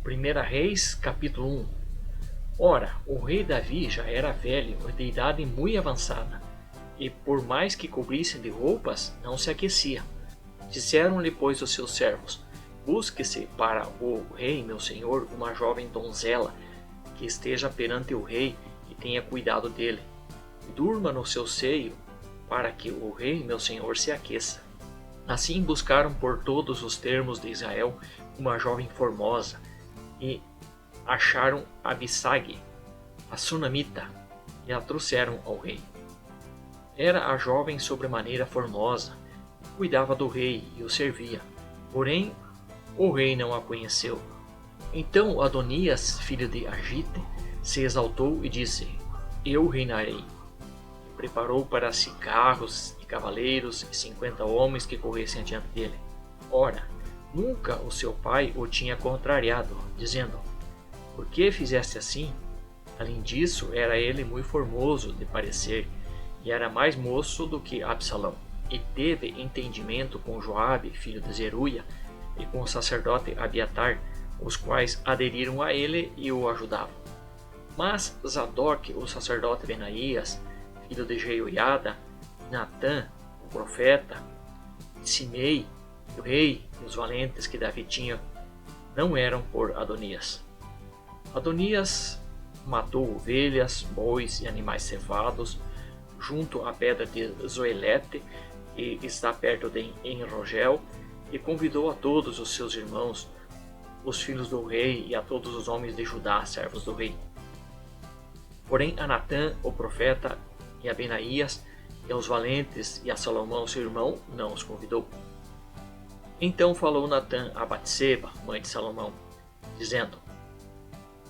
1 Reis, capítulo 1. Ora, o rei Davi já era velho, de idade muito avançada, e por mais que cobrissem de roupas, não se aquecia. Disseram-lhe, pois, os seus servos: Busque-se para o rei, meu senhor, uma jovem donzela, que esteja perante o rei e tenha cuidado dele, e durma no seu seio, para que o rei, meu senhor, se aqueça. Assim buscaram por todos os termos de Israel uma jovem formosa, e acharam Abissag, a sunamita, e a trouxeram ao rei. Era a jovem sobremaneira formosa, cuidava do rei e o servia. Porém, o rei não a conheceu. Então Adonias, filho de Agite, se exaltou e disse: Eu reinarei. E preparou para si carros e cavaleiros e 50 homens que corressem adiante dele. Ora, nunca o seu pai o tinha contrariado, dizendo: Por que fizeste assim? Além disso, era ele muito formoso de parecer, e era mais moço do que Absalão, e teve entendimento com Joabe, filho de Zeruia, e com o sacerdote Abiatar, os quais aderiram a ele e o ajudavam. Mas Zadok, o sacerdote Benaías, filho de Jeoiada, Natã, o profeta, Simei, o rei, e os valentes que Davi tinha, não eram por Adonias. Adonias matou ovelhas, bois e animais cevados junto à pedra de Zoelete, que está perto de Enrogel, e convidou a todos os seus irmãos, os filhos do rei, e a todos os homens de Judá, servos do rei. Porém a Natã, o profeta, e a Benaías, e aos valentes, e a Salomão, seu irmão, não os convidou. Então falou Natã a Batseba, mãe de Salomão, dizendo: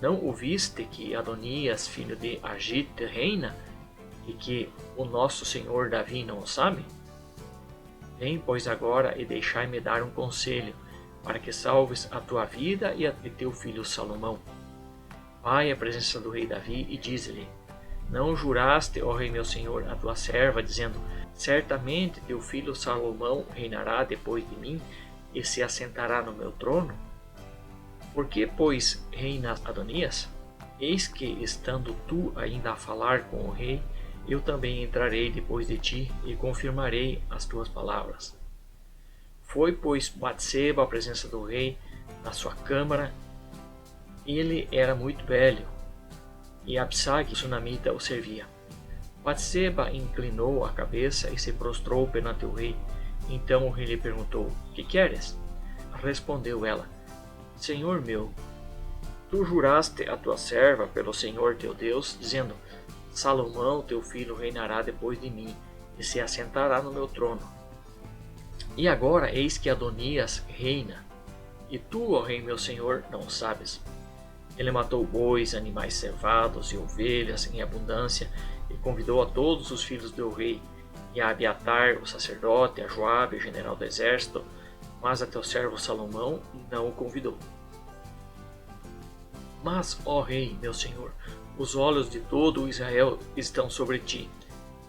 Não ouviste que Adonias, filho de Agite, reina, e que o nosso senhor Davi não o sabe? Vem, pois, agora e deixai-me dar um conselho, para que salves a tua vida e a de teu filho Salomão. Vai à presença do rei Davi e diz-lhe: Não juraste, ó rei meu senhor, a tua serva, dizendo: Certamente teu filho Salomão reinará depois de mim e se assentará no meu trono? Por que, pois, reina Adonias? Eis que, estando tu ainda a falar com o rei, eu também entrarei depois de ti e confirmarei as tuas palavras. Foi, pois, Batseba à presença do rei, na sua câmara. Ele era muito velho, e Absag, o sunamita, o servia. Batseba inclinou a cabeça e se prostrou perante o rei. Então o rei lhe perguntou: Que queres? Respondeu ela: Senhor meu, tu juraste a tua serva pelo Senhor teu Deus, dizendo: Salomão, teu filho, reinará depois de mim, e se assentará no meu trono. E agora eis que Adonias reina, e tu, ó rei meu senhor, não o sabes. Ele matou bois, animais cevados e ovelhas em abundância, e convidou a todos os filhos do rei, e a Abiatar, o sacerdote, a Joabe, general do exército, mas a teu servo Salomão não o convidou. Mas, ó rei, meu senhor, os olhos de todo o Israel estão sobre ti,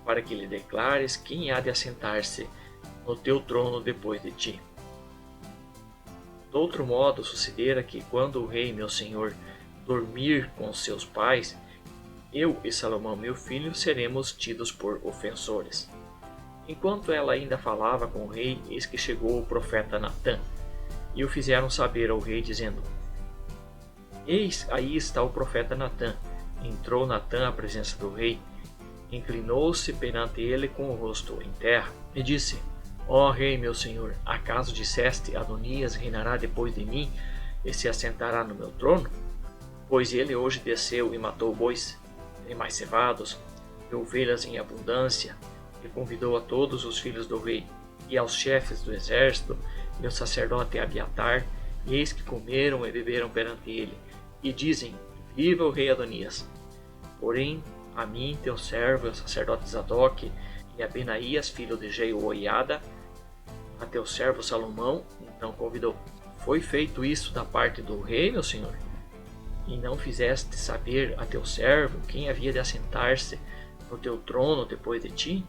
para que lhe declares quem há de assentar-se no teu trono depois de ti. De outro modo, sucederá que, quando o rei, meu senhor, dormir com seus pais, eu e Salomão, meu filho, seremos tidos por ofensores. Enquanto ela ainda falava com o rei, eis que chegou o profeta Natã, e o fizeram saber ao rei, dizendo: Eis, aí está o profeta Natã. Entrou Natã à presença do rei, inclinou-se perante ele com o rosto em terra, e disse: Ó rei, meu senhor, acaso disseste: Adonias reinará depois de mim, e se assentará no meu trono? Pois ele hoje desceu e matou bois, animais cevados, e ovelhas em abundância, e convidou a todos os filhos do rei, e aos chefes do exército, e ao sacerdote Abiatar, e eis que comeram e beberam perante ele, e dizem: Viva o rei Adonias! Porém, a mim, teu servo, o sacerdote Zadok, e a Benaías, filho de Jeoiada, a teu servo Salomão, não convidou. Foi feito isso da parte do rei, meu senhor? E não fizeste saber a teu servo quem havia de assentar-se no teu trono depois de ti?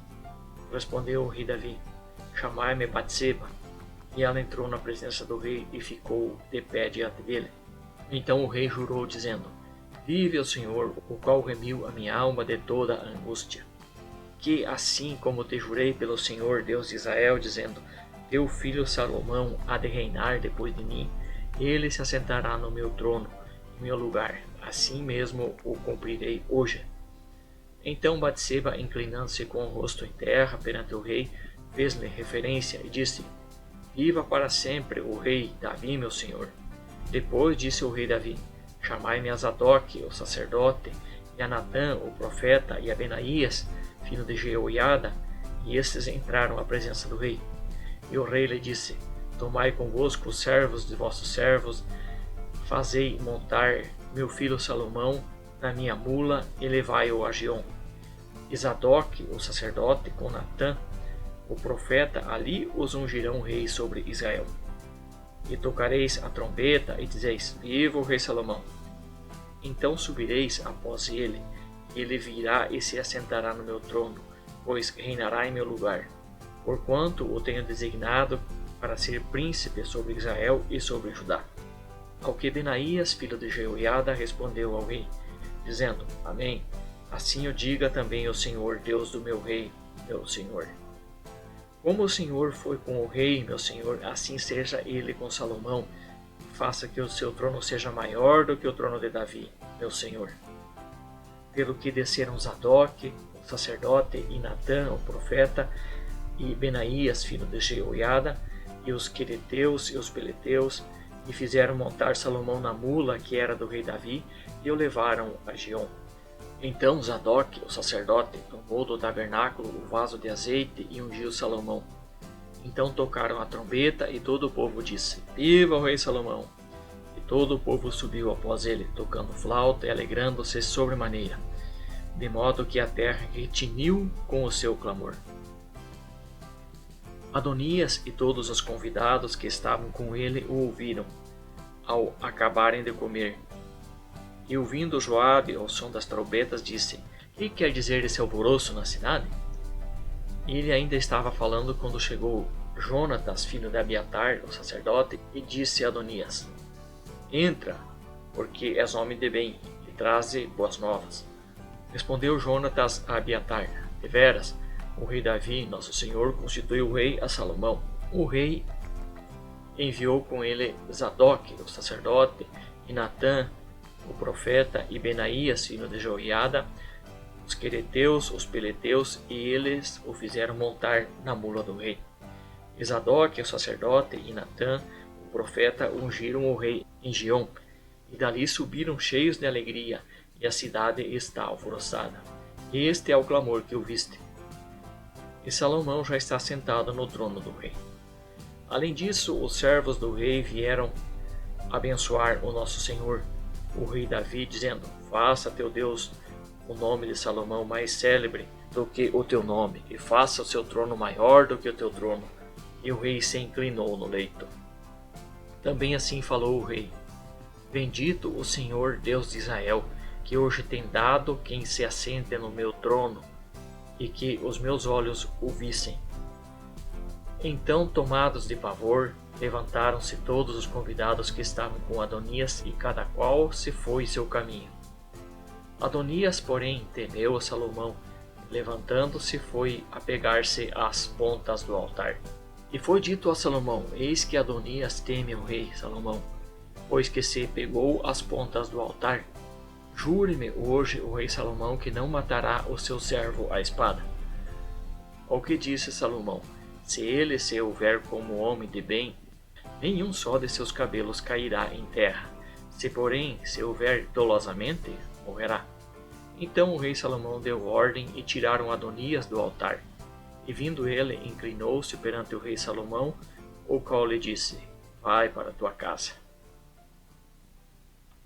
Respondeu o rei Davi: Chamai-me Batseba. E ela entrou na presença do rei e ficou de pé diante dele. Então o rei jurou, dizendo: Vive o Senhor, o qual remiu a minha alma de toda a angústia, que assim como te jurei pelo Senhor Deus de Israel, dizendo: Teu filho Salomão há de reinar depois de mim, ele se assentará no meu trono, em meu lugar. Assim mesmo o cumprirei hoje. Então Batseba, inclinando-se com o rosto em terra perante o rei, fez-lhe referência e disse: Viva para sempre o rei Davi, meu senhor. Depois disse o rei Davi: Chamai-me a Zadok, o sacerdote, e a Natã, o profeta, e a Benaías, filho de Jeoiada. E estes entraram à presença do rei. E o rei lhe disse: Tomai convosco os servos de vossos servos, fazei montar meu filho Salomão na minha mula e levai-o a Giom. E Zadok, o sacerdote, com Natã, o profeta, ali os ungirão rei sobre Israel. E tocareis a trombeta e dizeis: Viva o rei Salomão! Então subireis após ele, e ele virá e se assentará no meu trono, pois reinará em meu lugar, porquanto o tenho designado para ser príncipe sobre Israel e sobre Judá. Ao que Benaías, filho de Jeoiada, respondeu ao rei, dizendo: Amém. Assim o diga também o Senhor, Deus do meu rei, meu senhor. Como o Senhor foi com o rei, meu senhor, assim seja ele com Salomão, e faça que o seu trono seja maior do que o trono de Davi, meu senhor. Pelo que desceram Zadok, o sacerdote, e Natã, o profeta, e Benaías, filho de Jeoiada, e os quereteus e os peleteus, e fizeram montar Salomão na mula que era do rei Davi, e o levaram a Giom. Então Zadok, o sacerdote, tomou do tabernáculo o vaso de azeite e ungiu Salomão. Então tocaram a trombeta e todo o povo disse: Viva o rei Salomão! E todo o povo subiu após ele, tocando flauta e alegrando-se sobremaneira, de modo que a terra retiniu com o seu clamor. Adonias e todos os convidados que estavam com ele o ouviram, ao acabarem de comer. E ouvindo Joabe ao som das trombetas, disse: Que quer dizer esse alvoroço na cidade? E ele ainda estava falando quando chegou Jonatas, filho de Abiatar, o sacerdote, e disse a Adonias: Entra, porque és homem de bem, e traze boas novas. Respondeu Jonatas a Abiatar: Deveras, o rei Davi, nosso senhor, constituiu rei a Salomão. O rei enviou com ele Zadok, o sacerdote, e Natã, o profeta, e Benaías, filho de Jeoiada, os quereteus, os peleteus, e eles o fizeram montar na mula do rei. E Zadok, o sacerdote, e Natã, o profeta, ungiram o rei em Giom, e dali subiram cheios de alegria, e a cidade está alvoroçada. Este é o clamor que ouviste. E Salomão já está sentado no trono do rei. Além disso, os servos do rei vieram abençoar o nosso senhor, o rei Davi, dizendo: Faça teu Deus o nome de Salomão mais célebre do que o teu nome, e faça o seu trono maior do que o teu trono. E o rei se inclinou no leito. Também assim falou o rei: Bendito o Senhor Deus de Israel, que hoje tem dado quem se assente no meu trono, e que os meus olhos o vissem. Então, tomados de pavor, levantaram-se todos os convidados que estavam com Adonias, e cada qual se foi seu caminho. Adonias, porém, temeu a Salomão, levantando-se foi a pegar-se às pontas do altar. E foi dito a Salomão: Eis que Adonias teme o rei Salomão, pois que se pegou às pontas do altar. Jure-me hoje o rei Salomão que não matará o seu servo à espada. Ao que disse Salomão: Se ele se houver como homem de bem, nenhum só de seus cabelos cairá em terra. Se porém se houver dolosamente, morrerá. Então o rei Salomão deu ordem e tiraram Adonias do altar. E vindo ele, inclinou-se perante o rei Salomão, o qual lhe disse: Vai para tua casa.